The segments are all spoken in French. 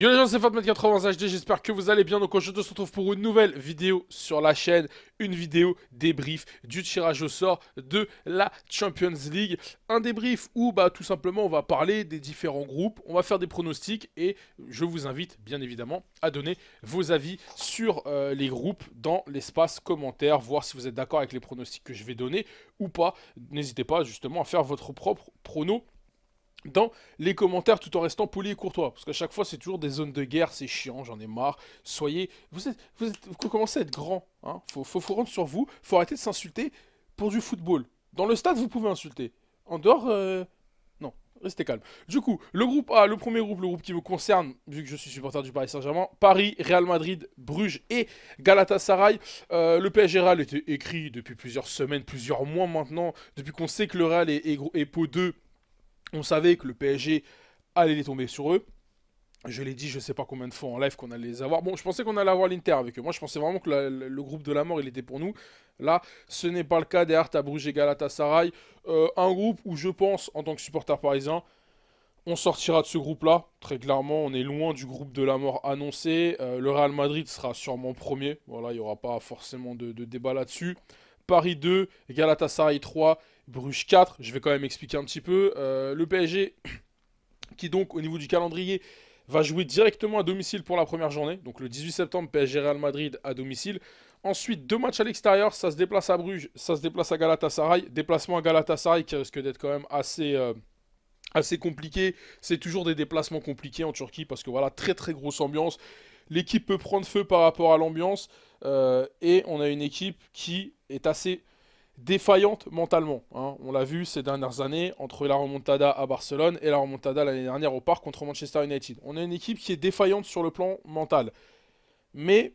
Yo les gens, c'est Fatman80 HD, j'espère que vous allez bien. Donc aujourd'hui on se retrouve pour une nouvelle vidéo sur la chaîne, une vidéo débrief du tirage au sort de la Champions League. Un débrief où tout simplement on va parler des différents groupes, on va faire des pronostics et je vous invite bien évidemment à donner vos avis sur les groupes dans l'espace commentaire, voir si vous êtes d'accord avec les pronostics que je vais donner ou pas. N'hésitez pas justement à faire votre propre prono dans les commentaires tout en restant poli et courtois. Parce qu'à chaque fois, c'est toujours des zones de guerre, c'est chiant, j'en ai marre. Soyez. Vous commencez à être grand. Hein. Faut rendre sur vous. Faut arrêter de s'insulter pour du football. Dans le stade, vous pouvez insulter. En dehors, non. Restez calme. Du coup, le groupe A, le premier groupe, le groupe qui me concerne, vu que je suis supporter du Paris Saint-Germain, Paris, Real Madrid, Bruges et Galatasaray. Le PSG Real était écrit depuis plusieurs semaines, plusieurs mois maintenant, depuis qu'on sait que le Real est pot 2. On savait que le PSG allait les tomber sur eux. Je l'ai dit, je sais pas combien de fois en live qu'on allait les avoir. Bon, je pensais qu'on allait avoir l'Inter avec eux. Moi, je pensais vraiment que le groupe de la mort, il était pour nous. Là, ce n'est pas le cas. Derrière, t'as Bruges et Galatasaray. Un groupe où je pense, en tant que supporter parisien, on sortira de ce groupe-là. Très clairement, on est loin du groupe de la mort annoncé. Le Real Madrid sera sûrement premier. Voilà, il n'y aura pas forcément de débat là-dessus. Paris 2, Galatasaray 3, Bruges 4. Je vais quand même expliquer un petit peu. Le PSG, qui donc, au niveau du calendrier, va jouer directement à domicile pour la première journée. Donc le 18 septembre, PSG Real Madrid à domicile. Ensuite, deux matchs à l'extérieur. Ça se déplace à Bruges, ça se déplace à Galatasaray. Déplacement à Galatasaray qui risque d'être quand même assez compliqué. C'est toujours des déplacements compliqués en Turquie parce que voilà, très très grosse ambiance. L'équipe peut prendre feu par rapport à l'ambiance et on a une équipe qui est assez défaillante mentalement. Hein. On l'a vu ces dernières années entre la remontada à Barcelone et la remontada l'année dernière au parc contre Manchester United. On a une équipe qui est défaillante sur le plan mental. Mais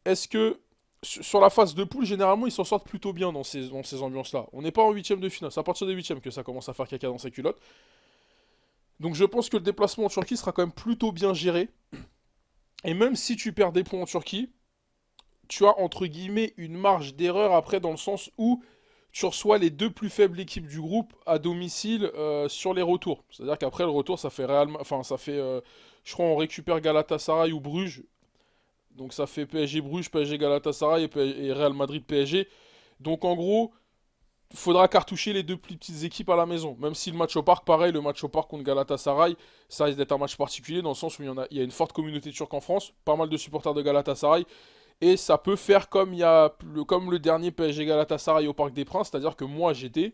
est-ce que sur la phase de poule, généralement, ils s'en sortent plutôt bien dans ces ambiances-là. On n'est pas en huitième de finale. C'est à partir des huitièmes que ça commence à faire caca dans ses culottes. Donc je pense que le déplacement en Turquie sera quand même plutôt bien géré. Et même si tu perds des points en Turquie, tu as entre guillemets une marge d'erreur après dans le sens où tu reçois les deux plus faibles équipes du groupe à domicile sur les retours. C'est-à-dire qu'après le retour, ça fait je crois on récupère Galatasaray ou Bruges. Donc ça fait PSG Bruges, PSG Galatasaray et Real Madrid PSG. Donc en gros, il faudra cartoucher les deux plus petites équipes à la maison. Même si le match au parc, pareil, le match au parc contre Galatasaray, ça risque d'être un match particulier dans le sens où il y a une forte communauté turque en France, pas mal de supporters de Galatasaray. Et ça peut faire comme le dernier PSG Galatasaray au Parc des Princes, c'est-à-dire que moi j'étais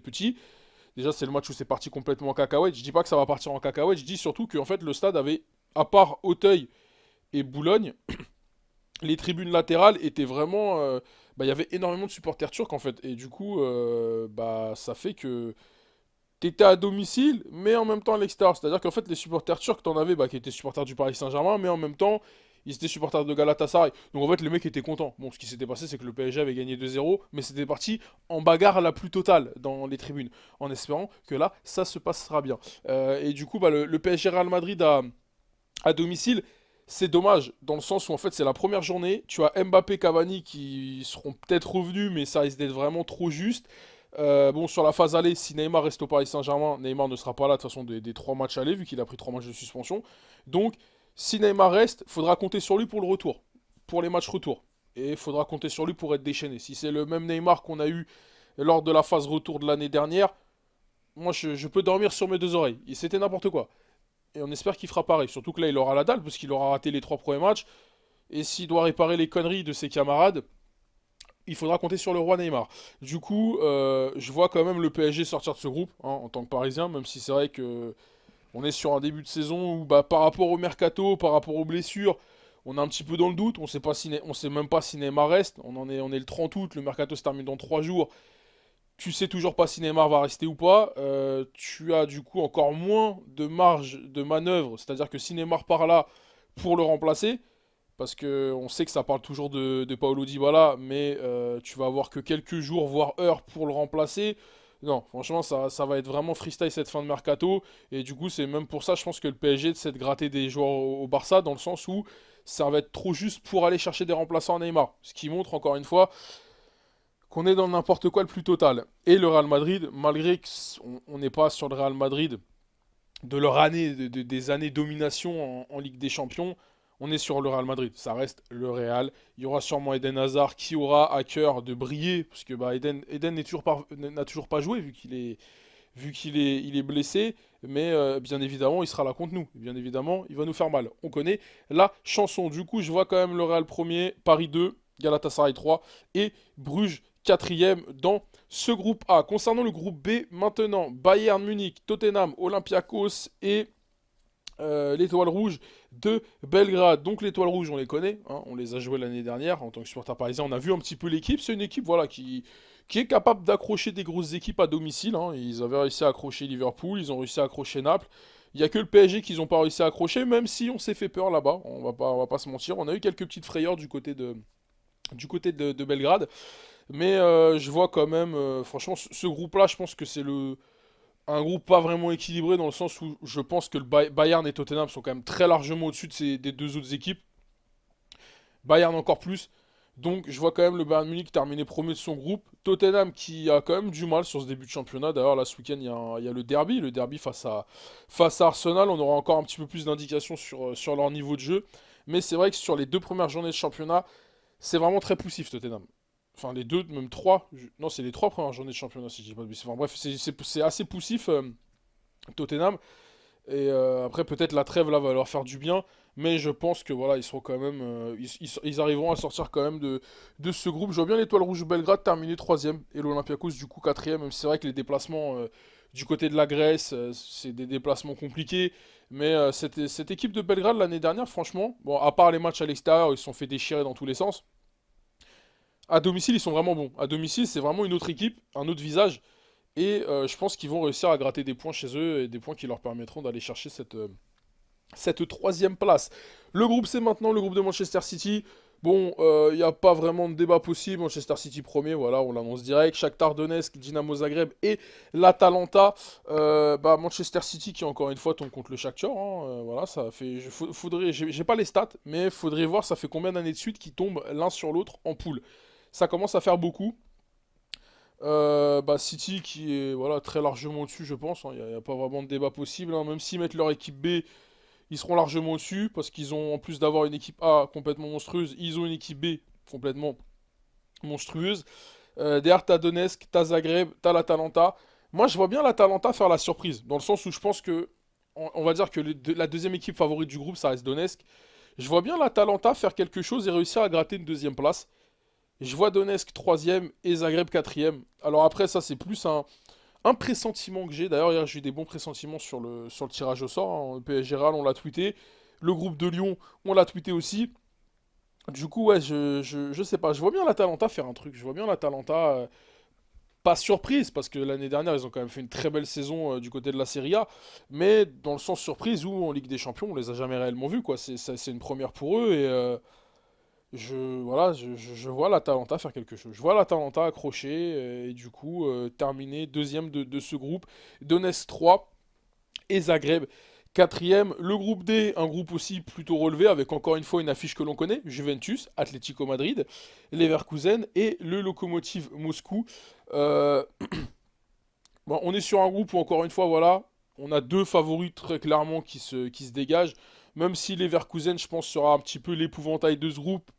petit. Déjà c'est le match où c'est parti complètement en cacahuète. Je dis pas que ça va partir en cacahuète, je dis surtout qu'en fait le stade avait, à part Auteuil et Boulogne, les tribunes latérales étaient vraiment... il y avait énormément de supporters turcs en fait. Et du coup, ça fait que t'étais à domicile, mais en même temps à l'extérieur. C'est-à-dire qu'en fait, les supporters turcs, t'en avais qui étaient supporters du Paris Saint-Germain, mais en même temps, ils étaient supporters de Galatasaray. Donc en fait, les mecs étaient contents. Bon, ce qui s'était passé, c'est que le PSG avait gagné 2-0, mais c'était parti en bagarre la plus totale dans les tribunes, en espérant que là, ça se passera bien. Et du coup, le PSG Real Madrid à domicile, c'est dommage, dans le sens où en fait c'est la première journée, tu as Mbappé, Cavani qui seront peut-être revenus, mais ça risque d'être vraiment trop juste. Bon, sur la phase aller, si Neymar reste au Paris Saint-Germain, Neymar ne sera pas là de toute façon des 3 matchs allés, vu qu'il a pris 3 matchs de suspension. Donc, si Neymar reste, il faudra compter sur lui pour le retour, pour les matchs retour. Et il faudra compter sur lui pour être déchaîné. Si c'est le même Neymar qu'on a eu lors de la phase retour de l'année dernière, moi je peux dormir sur mes deux oreilles. Et c'était n'importe quoi. Et on espère qu'il fera pareil. Surtout que là, il aura la dalle, parce qu'il aura raté les 3 premiers matchs. Et s'il doit réparer les conneries de ses camarades, il faudra compter sur le roi Neymar. Du coup, je vois quand même le PSG sortir de ce groupe, hein, en tant que Parisien, même si c'est vrai que on est sur un début de saison où, par rapport au mercato, par rapport aux blessures, on est un petit peu dans le doute. On sait même pas si Neymar reste. On est le 30 août, le mercato se termine dans 3 jours. Tu sais toujours pas si Neymar va rester ou pas. Tu as du coup encore moins de marge de manœuvre. C'est-à-dire que si Neymar part là pour le remplacer, parce que on sait que ça parle toujours de Paulo Dybala, mais tu vas avoir que quelques jours, voire heures pour le remplacer. Non, franchement, ça va être vraiment freestyle cette fin de mercato. Et du coup, c'est même pour ça, je pense que le PSG essaie de gratter des joueurs au Barça, dans le sens où ça va être trop juste pour aller chercher des remplaçants à Neymar. Ce qui montre encore une fois qu'on est dans n'importe quoi le plus total. Et le Real Madrid, malgré qu'on n'est pas sur le Real Madrid de leur année, des années domination en Ligue des Champions, on est sur le Real Madrid. Ça reste le Real. Il y aura sûrement Eden Hazard qui aura à cœur de briller, parce que bah, Eden n'a toujours pas joué vu qu'il est blessé. Mais bien évidemment, il sera là contre nous. Bien évidemment, il va nous faire mal. On connaît la chanson. Du coup, je vois quand même le Real premier, Paris 2, Galatasaray 3 et Bruges quatrième dans ce groupe A. Concernant le groupe B, maintenant, Bayern Munich, Tottenham, Olympiakos et l'Étoile Rouge de Belgrade. Donc l'Étoile Rouge, on les connaît, hein, on les a joués l'année dernière en tant que supporter parisien. On a vu un petit peu l'équipe. C'est une équipe voilà, qui est capable d'accrocher des grosses équipes à domicile. Hein. Ils avaient réussi à accrocher Liverpool, ils ont réussi à accrocher Naples. Il n'y a que le PSG qu'ils n'ont pas réussi à accrocher, même si on s'est fait peur là-bas. On va pas se mentir. On a eu quelques petites frayeurs du côté de Belgrade. Mais je vois quand même, franchement, ce groupe-là, je pense que c'est un groupe pas vraiment équilibré dans le sens où je pense que le Bayern et Tottenham sont quand même très largement au-dessus des deux autres équipes. Bayern encore plus. Donc je vois quand même le Bayern Munich terminer premier de son groupe. Tottenham qui a quand même du mal sur ce début de championnat. D'ailleurs là ce week-end il y a le derby face à Arsenal. On aura encore un petit peu plus d'indications sur leur niveau de jeu. Mais c'est vrai que sur les deux premières journées de championnat, c'est vraiment très poussif Tottenham. Enfin les deux, même trois. Non c'est les trois premières journées de championnat si je dis pas de bêtises. Enfin bref c'est assez poussif Tottenham. Et après, peut-être la trêve là va leur faire du bien. Mais je pense que voilà, ils seront quand même. Ils arriveront à sortir quand même de ce groupe. Je vois bien l'Étoile Rouge Belgrade terminer troisième et l'Olympiakos du coup quatrième. Même si c'est vrai que les déplacements du côté de la Grèce, c'est des déplacements compliqués. Mais cette équipe de Belgrade l'année dernière, franchement, bon, à part les matchs à l'extérieur, ils se sont fait déchirer dans tous les sens. À domicile, ils sont vraiment bons. À domicile, c'est vraiment une autre équipe, un autre visage. Et je pense qu'ils vont réussir à gratter des points chez eux et des points qui leur permettront d'aller chercher cette troisième place. Le groupe c'est maintenant le groupe de Manchester City. Bon, il n'y a pas vraiment de débat possible. Manchester City premier, voilà, on l'annonce direct. Shakhtar Donetsk, Dynamo Zagreb et l'Atalanta. Manchester City qui encore une fois tombe contre le Shakhtar. Hein, voilà, ça fait. J'ai pas les stats, mais faudrait voir ça fait combien d'années de suite qu'ils tombent l'un sur l'autre en poule. Ça commence à faire beaucoup. City qui est voilà, très largement au-dessus, je pense. Il n'y a pas vraiment de débat possible. Hein. Même s'ils mettent leur équipe B, ils seront largement au-dessus. Parce qu'ils ont, en plus d'avoir une équipe A complètement monstrueuse, ils ont une équipe B complètement monstrueuse. Derrière, t'as Donetsk, t'as Zagreb, t'as l'Atalanta. Moi, je vois bien l'Atalanta faire la surprise. Dans le sens où je pense que, on va dire que la deuxième équipe favorite du groupe, ça reste Donetsk. Je vois bien l'Atalanta faire quelque chose et réussir à gratter une deuxième place. Je vois Donetsk troisième et Zagreb quatrième. Alors après, ça c'est plus un pressentiment que j'ai. D'ailleurs, hier j'ai eu des bons pressentiments sur le tirage au sort. Hein. Le PSG Real, on l'a tweeté. Le groupe de Lyon, on l'a tweeté aussi. Du coup, ouais, je sais pas. Je vois bien l'Atalanta faire un truc. Je vois bien l'Atalanta, pas surprise, parce que l'année dernière, ils ont quand même fait une très belle saison du côté de la Serie A. Mais dans le sens surprise où en Ligue des Champions, on les a jamais réellement vus, quoi. C'est une première pour eux et. Voilà, je vois l'Atalanta faire quelque chose. Je vois l'Atalanta accrocher et du coup terminer deuxième de ce groupe. Donetsk 3 et Zagreb quatrième. Le groupe D, un groupe aussi plutôt relevé avec encore une fois une affiche que l'on connaît. Juventus, Atlético Madrid, Leverkusen et le Lokomotiv Moscou. Euh, on est sur un groupe où encore une fois, voilà, on a deux favoris très clairement qui se dégagent. Même si Leverkusen, je pense, sera un petit peu l'épouvantail de ce groupe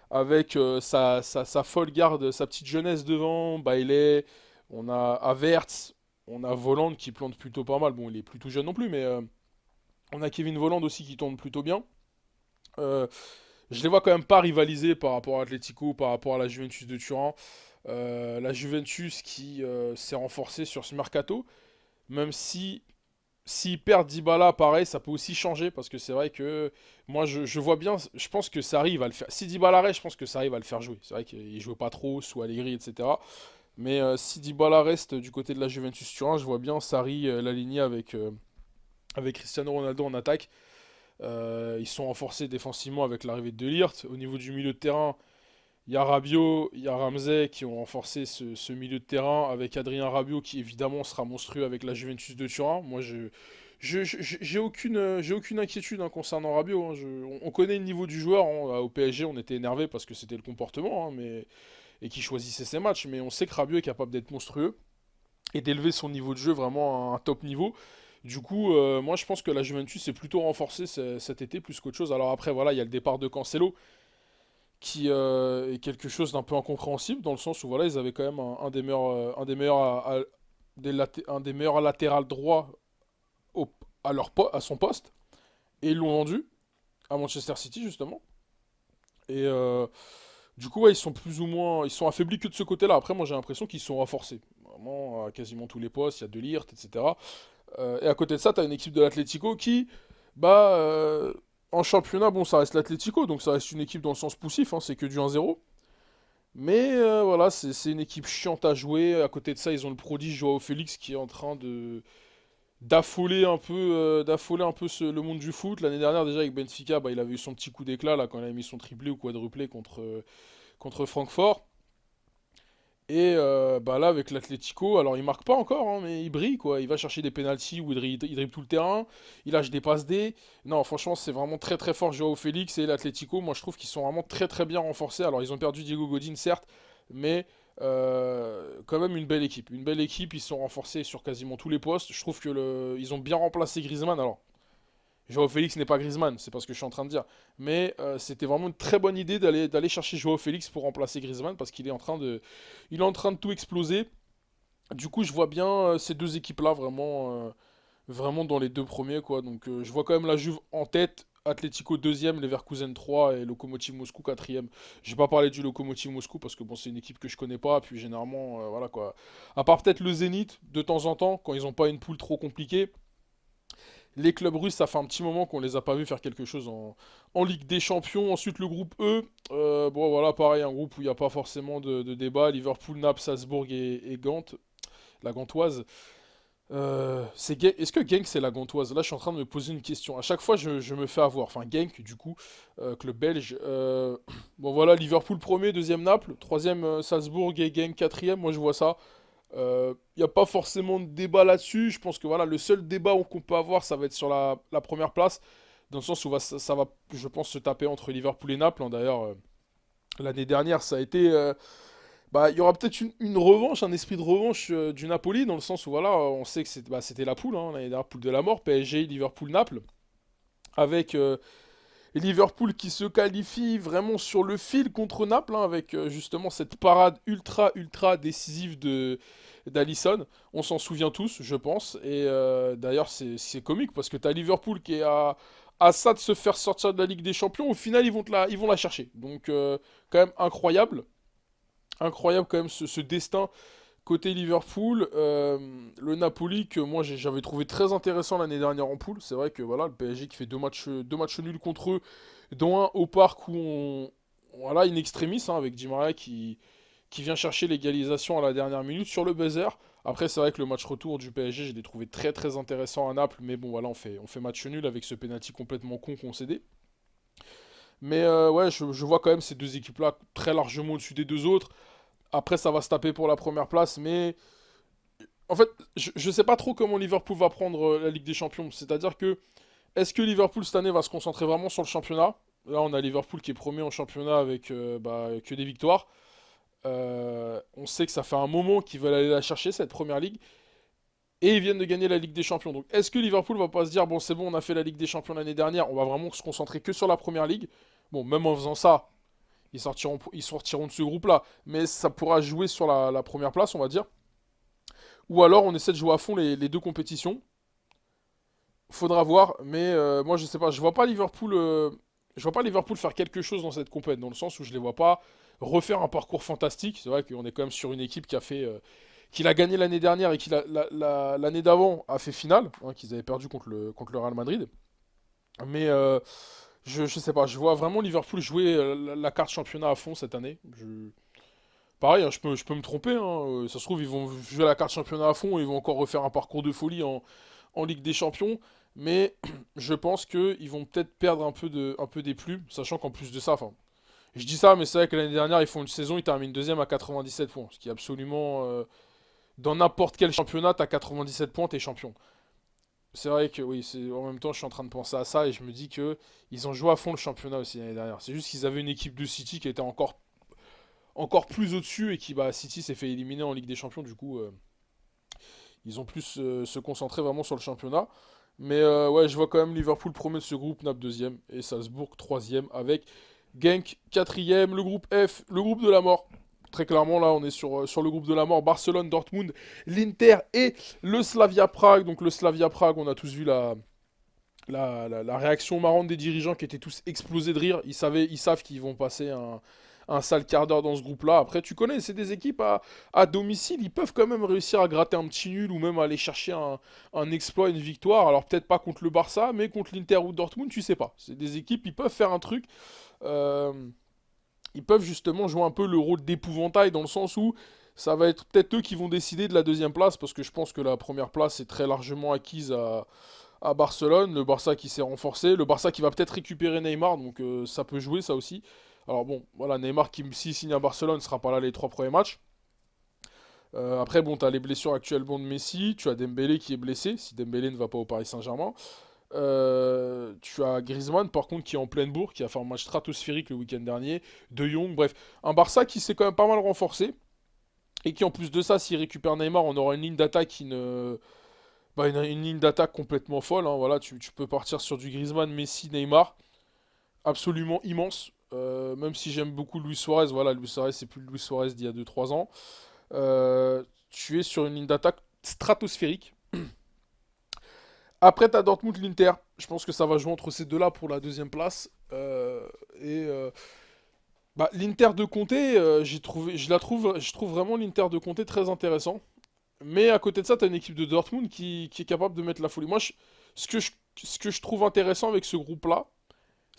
avec sa folle garde, sa petite jeunesse devant, Bailey, on a Havertz, on a Voland qui plante plutôt pas mal. Bon, il est plus tout jeune non plus, mais on a Kevin Voland aussi qui tourne plutôt bien. Euh, je les vois quand même pas rivaliser par rapport à Atletico, par rapport à la Juventus de Turin. La Juventus qui s'est renforcée sur ce mercato, même si s'ils perdent Dybala, pareil, ça peut aussi changer parce que c'est vrai que moi je vois bien, je pense que Sarri va le faire. Si Dybala reste, je pense que Sarri va le faire jouer. C'est vrai qu'il jouait pas trop sous Allegri, etc. Mais si Dybala reste du côté de la Juventus Turin, je vois bien Sarri l'aligner avec Cristiano Ronaldo en attaque. Ils sont renforcés défensivement avec l'arrivée de Ligt. Au niveau du milieu de terrain, il y a Rabiot, il y a Ramsey qui ont renforcé ce milieu de terrain avec Adrien Rabiot qui évidemment sera monstrueux avec la Juventus de Turin. Moi j'ai aucune inquiétude hein, concernant Rabiot. Hein. On connaît le niveau du joueur. Hein. Au PSG on était énervé parce que c'était le comportement et qui choisissait ses matchs. Mais on sait que Rabiot est capable d'être monstrueux et d'élever son niveau de jeu vraiment à un top niveau. Du coup, moi je pense que la Juventus est plutôt renforcée cet été plus qu'autre chose. Alors après, voilà, il y a le départ de Cancelo qui est quelque chose d'un peu incompréhensible dans le sens où voilà, ils avaient quand même un des meilleurs latérales droits à son poste et ils l'ont vendu à Manchester City justement. Et du coup, ouais, ils sont plus ou moins, ils sont affaiblis que de ce côté-là. Après, moi j'ai l'impression qu'ils sont renforcés. Vraiment, à quasiment tous les postes, il y a De Ligt, etc. Et à côté de ça, tu as une équipe de l'Atlético qui, bah, en championnat, bon, ça reste l'Atlético, donc ça reste une équipe dans le sens poussif, hein, c'est que du 1-0. Mais voilà, c'est une équipe chiante à jouer. À côté de ça, ils ont le prodige Joao Félix qui est en train de d'affoler un peu le monde du foot. L'année dernière, déjà avec Benfica, bah, il avait eu son petit coup d'éclat là quand il a mis son triplé ou quadruplé contre Francfort. Et bah là, avec l'Atlético, alors il marque pas encore, hein, mais il brille quoi. Il va chercher des pénaltys où il dribble tout le terrain, il lâche des passes D. Non, franchement, c'est vraiment très très fort Joao Félix et l'Atlético. Moi, je trouve qu'ils sont vraiment très très bien renforcés. Alors, ils ont perdu Diego Godin, certes, mais quand même une belle équipe. Une belle équipe, ils sont renforcés sur quasiment tous les postes. Je trouve que ils ont bien remplacé Griezmann. Alors, Joao Félix n'est pas Griezmann, c'est pas ce que je suis en train de dire. Mais c'était vraiment une très bonne idée d'aller chercher Joao Félix pour remplacer Griezmann parce il est en train de tout exploser. Du coup, je vois bien ces deux équipes-là vraiment dans les deux premiers quoi. Donc je vois quand même la Juve en tête, Atlético deuxième, Leverkusen 3 et Lokomotiv Moscou quatrième. Je vais pas parler du Lokomotiv Moscou parce que bon, c'est une équipe que je connais pas. Puis généralement, voilà quoi. À part peut-être le Zénith de temps en temps quand ils ont pas une poule trop compliquée. Les clubs russes, ça fait un petit moment qu'on les a pas vus faire quelque chose en Ligue des Champions. Ensuite, le groupe E, bon voilà, pareil, un groupe où il n'y a pas forcément de débat. Liverpool, Naples, Salzbourg et Gand, la Gantoise. Est-ce que Genk c'est la Gantoise? Là, je suis en train de me poser une question. À chaque fois, je me fais avoir. Enfin, Genk, du coup, club belge. Bon voilà, Liverpool premier, deuxième Naples, troisième Salzbourg et Genk quatrième. Moi, je vois ça. Il n'y a pas forcément de débat là-dessus. Je pense que voilà, le seul débat qu'on peut avoir, ça va être sur la première place, dans le sens où ça va, je pense, se taper entre Liverpool et Naples, hein. D'ailleurs, l'année dernière, ça a été. Bah, il y aura peut-être une revanche, un esprit de revanche du Napoli, dans le sens où voilà, on sait que c'était la poule, hein, l'année dernière, poule de la mort, PSG, Liverpool, Naples, avec Liverpool qui se qualifie vraiment sur le fil contre Naples, hein, avec justement cette parade ultra ultra décisive de d'Alisson. On s'en souvient tous, je pense. Et d'ailleurs, c'est comique parce que tu as Liverpool qui est à ça de se faire sortir de la Ligue des Champions. Au final, ils vont la chercher. Donc, quand même incroyable. Incroyable quand même ce destin côté Liverpool. Le Napoli que moi j'avais trouvé très intéressant l'année dernière en poule. C'est vrai que voilà, le PSG qui fait deux matchs nuls contre eux, dont un au parc où voilà, in extremis, hein, avec Di Maria qui vient chercher l'égalisation à la dernière minute sur le buzzer. Après, c'est vrai que le match retour du PSG, je l'ai trouvé très très intéressant à Naples, mais bon, voilà, on fait match nul avec ce penalty complètement con concédé. Mais ouais, je vois quand même ces deux équipes-là très largement au-dessus des deux autres. Après, ça va se taper pour la première place, mais en fait, je sais pas trop comment Liverpool va prendre la Ligue des Champions. C'est-à-dire que, est-ce que Liverpool cette année va se concentrer vraiment sur le championnat? Là, on a Liverpool qui est premier en championnat avec que des victoires. On sait que ça fait un moment qu'ils veulent aller la chercher, cette première ligue. Et ils viennent de gagner la Ligue des Champions. Donc, est-ce que Liverpool va pas se dire, bon, c'est bon, on a fait la Ligue des Champions l'année dernière, on va vraiment se concentrer que sur la première ligue? Bon, même en faisant ça, ils sortiront de ce groupe-là. Mais ça pourra jouer sur la première place, on va dire. Ou alors on essaie de jouer à fond les deux compétitions. Faudra voir, mais moi je sais pas, je vois pas Liverpool faire quelque chose dans cette compète, dans le sens où je les vois pas refaire un parcours fantastique. C'est vrai qu'on est quand même sur une équipe qui l'a gagné l'année dernière et qui l'année d'avant a fait finale, hein, qu'ils avaient perdu contre le Real Madrid. Mais je sais pas, je vois vraiment Liverpool jouer la carte championnat à fond cette année. Pareil, hein, je peux me tromper, hein, ça se trouve, ils vont jouer la carte championnat à fond et ils vont encore refaire un parcours de folie en Ligue des Champions. Mais je pense qu'ils vont peut-être perdre un peu des plumes, sachant qu'en plus de ça, enfin, je dis ça, mais c'est vrai que l'année dernière, ils font une saison, ils terminent deuxième à 97 points. Ce qui est absolument. Dans n'importe quel championnat, t'as 97 points, t'es champion. C'est vrai que oui, en même temps, je suis en train de penser à ça et je me dis que ils ont joué à fond le championnat aussi l'année dernière. C'est juste qu'ils avaient une équipe de City qui était encore plus au-dessus et qui, bah, City s'est fait éliminer en Ligue des Champions, du coup, Ils ont plus se concentrer vraiment sur le championnat. Mais ouais, je vois quand même Liverpool premier de ce groupe, Naples deuxième et Salzbourg troisième avec Genk quatrième. Le groupe F, le groupe de la mort. Très clairement, là, on est sur le groupe de la mort. Barcelone, Dortmund, l'Inter et le Slavia Prague. Donc le Slavia Prague, on a tous vu la réaction marrante des dirigeants qui étaient tous explosés de rire. Ils savent qu'ils vont passer un sale quart d'heure dans ce groupe-là. Après, tu connais, c'est des équipes à domicile. Ils peuvent quand même réussir à gratter un petit nul ou même aller chercher un exploit, une victoire. Alors peut-être pas contre le Barça, mais contre l'Inter ou Dortmund, tu sais pas. C'est des équipes, ils peuvent faire un truc. Euh, Ils peuvent justement jouer un peu le rôle d'épouvantail dans le sens où ça va être peut-être eux qui vont décider de la deuxième place parce que je pense que la première place est très largement acquise à Barcelone. Le Barça qui s'est renforcé, le Barça qui va peut-être récupérer Neymar, donc ça peut jouer ça aussi. Alors bon, voilà, Neymar qui s'il signe à Barcelone ne sera pas là les 3 premiers matchs. Après, bon, tu as les blessures actuellement de Messi, tu as Dembélé qui est blessé, si Dembélé ne va pas au Paris Saint-Germain. Tu as Griezmann par contre qui est en pleine bourre, qui a fait un match stratosphérique le week-end dernier. De Jong, bref, un Barça qui s'est quand même pas mal renforcé et qui en plus de ça, s'il récupère Neymar, on aura une ligne d'attaque une ligne d'attaque complètement folle. Hein, voilà, tu peux partir sur du Griezmann, Messi, Neymar, absolument immense. Même si j'aime beaucoup Luis Suarez, voilà, Luis Suarez c'est plus le Luis Suarez d'il y a 2 3 ans. Tu es sur une ligne d'attaque stratosphérique. Après, t'as Dortmund, l'Inter. Je pense que ça va jouer entre ces deux-là pour la deuxième place. L'Inter de Conte, je trouve vraiment l'Inter de Conte très intéressant. Mais à côté de ça, t'as une équipe de Dortmund qui est capable de mettre la folie. Ce que je, ce que je trouve intéressant avec ce groupe-là,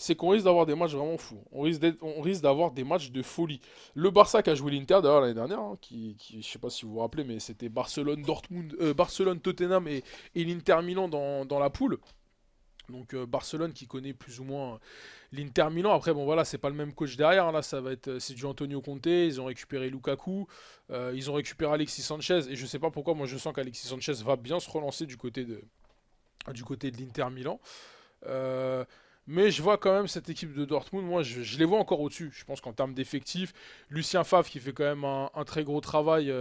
c'est qu'on risque d'avoir des matchs vraiment fous. On risque d'avoir des matchs de folie. Le Barça qui a joué l'Inter d'ailleurs l'année dernière, hein, je sais pas si vous vous rappelez, mais c'était Barcelone, Tottenham et l'Inter Milan dans la poule. Donc Barcelone qui connaît plus ou moins l'Inter Milan. Après bon voilà, c'est pas le même coach derrière. Hein. Là ça va être c'est du Antonio Conte. Ils ont récupéré Lukaku, ils ont récupéré Alexis Sanchez et je sais pas pourquoi moi je sens qu'Alexis Sanchez va bien se relancer du côté de l'Inter Milan. Euh, mais je vois quand même cette équipe de Dortmund, moi je les vois encore au-dessus. Je pense qu'en termes d'effectifs, Lucien Favre qui fait quand même un très gros travail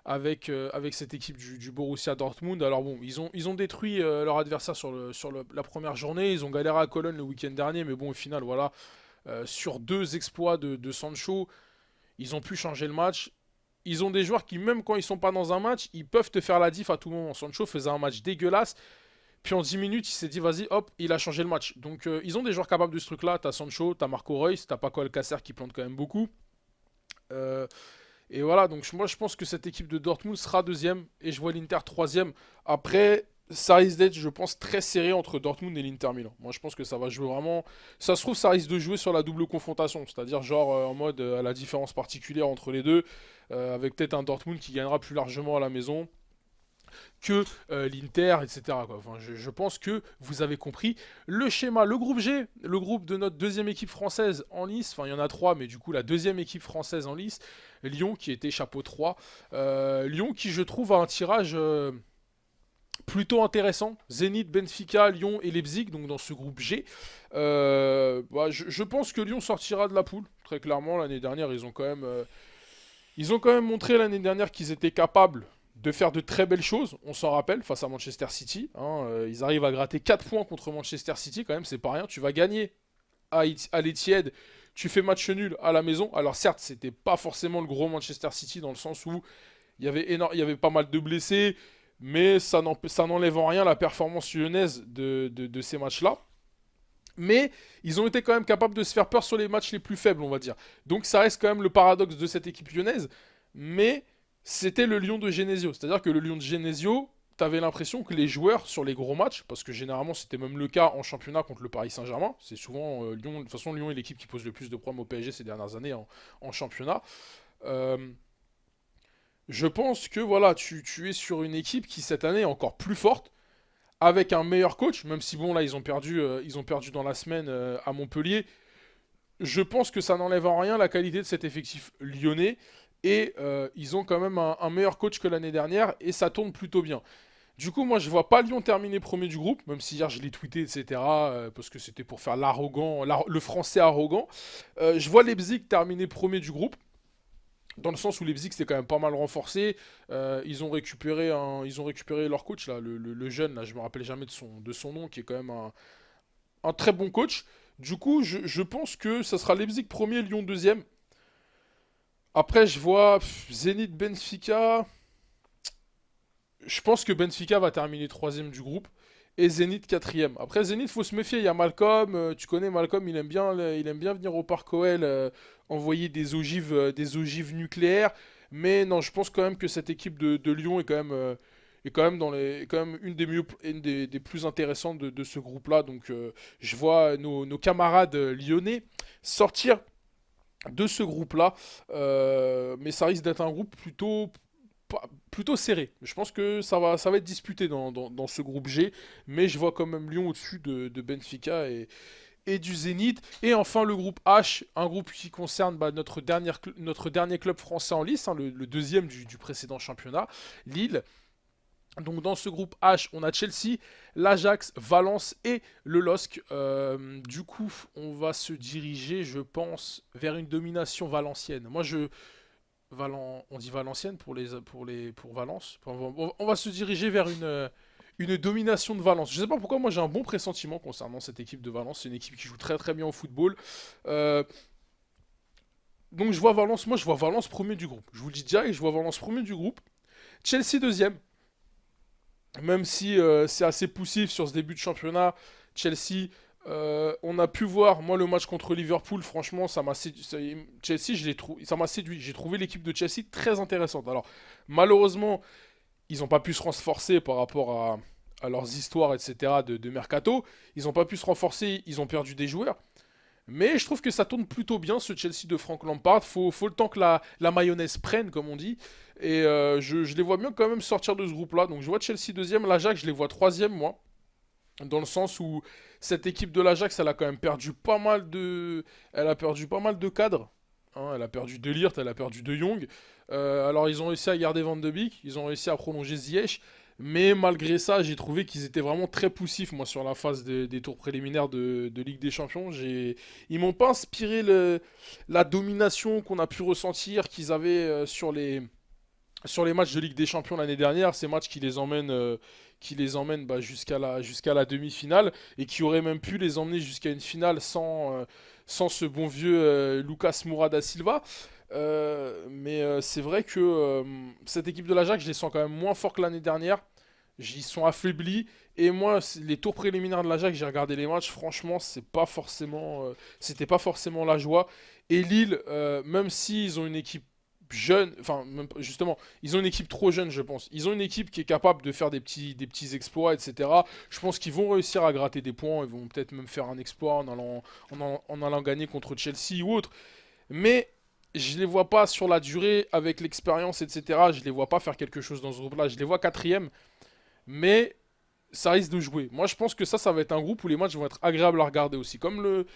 avec cette équipe du Borussia Dortmund. Alors bon, ils ont détruit leur adversaire la première journée, ils ont galéré à Cologne le week-end dernier, mais bon au final voilà, sur 2 exploits de Sancho, ils ont pu changer le match. Ils ont des joueurs qui même quand ils sont pas dans un match, ils peuvent te faire la diff à tout moment. Sancho faisait un match dégueulasse. Puis en 10 minutes, il s'est dit, vas-y, hop, il a changé le match. Donc ils ont des joueurs capables de ce truc-là. T'as Sancho, t'as Marco Reus, t'as Paco Alcacer qui plante quand même beaucoup. Euh, et voilà, donc moi je pense que cette équipe de Dortmund sera deuxième et je vois l'Inter troisième. Après, ça risque d'être, je pense, très serré entre Dortmund et l'Inter Milan. Moi je pense que ça va jouer vraiment. Ça se trouve, ça risque de jouer sur la double confrontation, c'est-à-dire genre en mode à la différence particulière entre les deux, avec peut-être un Dortmund qui gagnera plus largement à la maison que l'Inter, etc. Quoi. Enfin, je pense que vous avez compris le schéma. Le groupe G, le groupe de notre deuxième équipe française en lice, enfin il y en a 3, mais du coup la deuxième équipe française en lice, Lyon qui était chapeau 3. Lyon qui je trouve a un tirage plutôt intéressant. Zénith, Benfica, Lyon et Leipzig, donc dans ce groupe G. Je pense que Lyon sortira de la poule, très clairement. L'année dernière, ils ont quand même montré l'année dernière qu'ils étaient capables de faire de très belles choses, on s'en rappelle, face à Manchester City. Hein, ils arrivent à gratter 4 points contre Manchester City, quand même, c'est pas rien. Tu vas gagner à l'Etihad, tu fais match nul à la maison. Alors certes, c'était pas forcément le gros Manchester City, dans le sens où il y avait pas mal de blessés, mais ça n'enlève en rien la performance lyonnaise de ces matchs-là. Mais ils ont été quand même capables de se faire peur sur les matchs les plus faibles, on va dire. Donc ça reste quand même le paradoxe de cette équipe lyonnaise. Mais c'était le Lyon de Genesio. C'est-à-dire que le Lyon de Genesio, t'avais l'impression que les joueurs sur les gros matchs, parce que généralement c'était même le cas en championnat contre le Paris Saint-Germain, c'est souvent Lyon, de toute façon Lyon est l'équipe qui pose le plus de problèmes au PSG ces dernières années en championnat. Euh, je pense que voilà, tu es sur une équipe qui cette année est encore plus forte, avec un meilleur coach, même si bon là ils ont perdu dans la semaine à Montpellier. Je pense que ça n'enlève en rien la qualité de cet effectif lyonnais. Et ils ont quand même un meilleur coach que l'année dernière. Et ça tourne plutôt bien. Du coup, moi, je vois pas Lyon terminer premier du groupe. Même si hier, je l'ai tweeté, etc. Parce que c'était pour faire le français arrogant. Je vois Leipzig terminer premier du groupe. Dans le sens où Leipzig s'est quand même pas mal renforcé. Ils ont récupéré leur coach, là, le jeune, là, je me rappelle jamais de son nom, qui est quand même un très bon coach. Du coup, je pense que ça sera Leipzig premier, Lyon deuxième. Après, je vois Zenit Benfica. Je pense que Benfica va terminer troisième du groupe. Et Zenit quatrième. Après, Zenit, faut se méfier. Il y a Malcolm. Tu connais Malcolm, il aime bien venir au Parc OL envoyer des ogives nucléaires. Mais non, je pense quand même que cette équipe de Lyon est quand même est quand même une des plus intéressantes de ce groupe-là. Donc, je vois nos camarades lyonnais sortir de ce groupe-là. Mais ça risque d'être un groupe plutôt serré. Je pense que ça va être disputé dans ce groupe G, mais je vois quand même Lyon au-dessus de Benfica et du Zénith. Et enfin le groupe H, un groupe qui concerne notre dernier club français en lice, hein, le deuxième du précédent championnat, Lille. Donc dans ce groupe H, on a Chelsea, l'Ajax, Valence et le LOSC. Du coup, on va se diriger, je pense, vers une domination valencienne. On dit Valenciennes pour Valence. On va se diriger vers une domination de Valence. Je sais pas pourquoi, moi j'ai un bon pressentiment concernant cette équipe de Valence. C'est une équipe qui joue très très bien au football. Euh, donc je vois Valence premier du groupe. Je vous le dis direct, je vois Valence premier du groupe. Chelsea deuxième. Même si c'est assez poussif sur ce début de championnat, Chelsea, on a pu voir, moi, le match contre Liverpool, franchement, ça m'a séduit. Chelsea, ça m'a séduit. J'ai trouvé l'équipe de Chelsea très intéressante. Alors, malheureusement, ils n'ont pas pu se renforcer par rapport à leurs histoires, etc., de mercato. Ils n'ont pas pu se renforcer, ils ont perdu des joueurs. Mais je trouve que ça tourne plutôt bien ce Chelsea de Frank Lampard. Faut le temps que la mayonnaise prenne, comme on dit. Et je les vois bien quand même sortir de ce groupe-là. Donc je vois Chelsea deuxième, l'Ajax, je les vois troisième, moi. Dans le sens où cette équipe de l'Ajax, elle a quand même perdu pas mal elle a perdu pas mal de cadres. Hein. Elle a perdu De Ligt, elle a perdu De Jong. Alors ils ont réussi à garder Van de Beek, ils ont réussi à prolonger Ziyech. Mais malgré ça, j'ai trouvé qu'ils étaient vraiment très poussifs, moi, sur la phase des tours préliminaires de Ligue des Champions. Ils m'ont pas inspiré la domination qu'on a pu ressentir qu'ils avaient sur les matchs de Ligue des Champions l'année dernière, ces matchs qui les emmènent bah, jusqu'à la demi-finale et qui auraient même pu les emmener jusqu'à une finale sans ce bon vieux Lucas Moura da Silva. Mais c'est vrai que cette équipe de l'Ajax, je les sens quand même moins forts que l'année dernière. Ils sont affaiblis. Et moi, les tours préliminaires de l'Ajax, j'ai regardé les matchs. Franchement, c'était pas forcément la joie. Et Lille, même s'ils ont une équipe jeune, enfin, justement, ils ont une équipe trop jeune, je pense. Ils ont une équipe qui est capable de faire des petits exploits, etc. Je pense qu'ils vont réussir à gratter des points. Ils vont peut-être même faire un exploit en allant gagner contre Chelsea ou autre. Mais je les vois pas sur la durée, avec l'expérience, etc. Je les vois pas faire quelque chose dans ce groupe-là. Je les vois quatrième, mais ça risque de jouer. Moi, je pense que ça va être un groupe où les matchs vont être agréables à regarder aussi. Comme le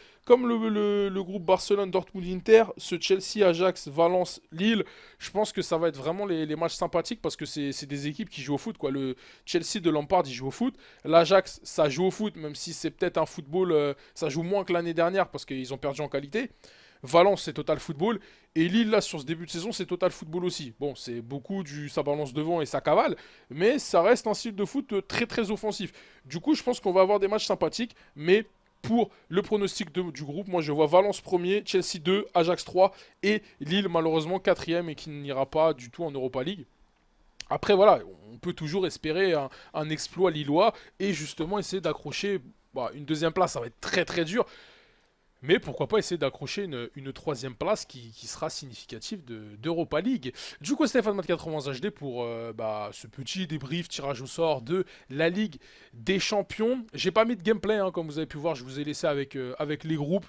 groupe Barcelone, Dortmund, Inter, ce Chelsea, Ajax, Valence, Lille, je pense que ça va être vraiment les matchs sympathiques parce que c'est des équipes qui jouent au foot, quoi. Le Chelsea de Lampard, il joue au foot. L'Ajax, ça joue au foot, même si c'est peut-être un football, ça joue moins que l'année dernière parce qu'ils ont perdu en qualité. Valence, c'est total football. Et Lille, là, sur ce début de saison, c'est total football aussi. Bon, c'est beaucoup ça balance devant et ça cavale. Mais ça reste un style de foot très très offensif. Du coup, je pense qu'on va avoir des matchs sympathiques. Mais pour le pronostic du groupe, moi je vois Valence premier, Chelsea 2, Ajax 3 et Lille malheureusement quatrième et qui n'ira pas du tout en Europa League. Après voilà, on peut toujours espérer un exploit lillois et justement essayer d'accrocher une deuxième place. Ça va être très très dur. Mais pourquoi pas essayer d'accrocher une troisième place qui sera significative d'Europa League. Du coup, Stéphane Mat 80 HD pour ce petit débrief tirage au sort de la Ligue des Champions. J'ai pas mis de gameplay, hein, comme vous avez pu voir, je vous ai laissé avec les groupes.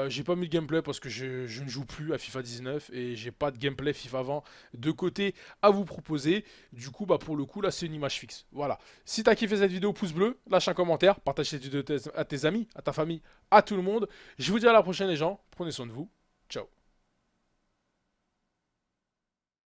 J'ai pas mis de gameplay parce que je ne joue plus à FIFA 19 et j'ai pas de gameplay FIFA 20 de côté à vous proposer. Du coup, pour le coup, là, c'est une image fixe. Voilà. Si t'as kiffé cette vidéo, pouce bleu, lâche un commentaire, partage cette vidéo à tes amis, à ta famille, à tout le monde. Je vous dis à la prochaine les gens, prenez soin de vous, ciao.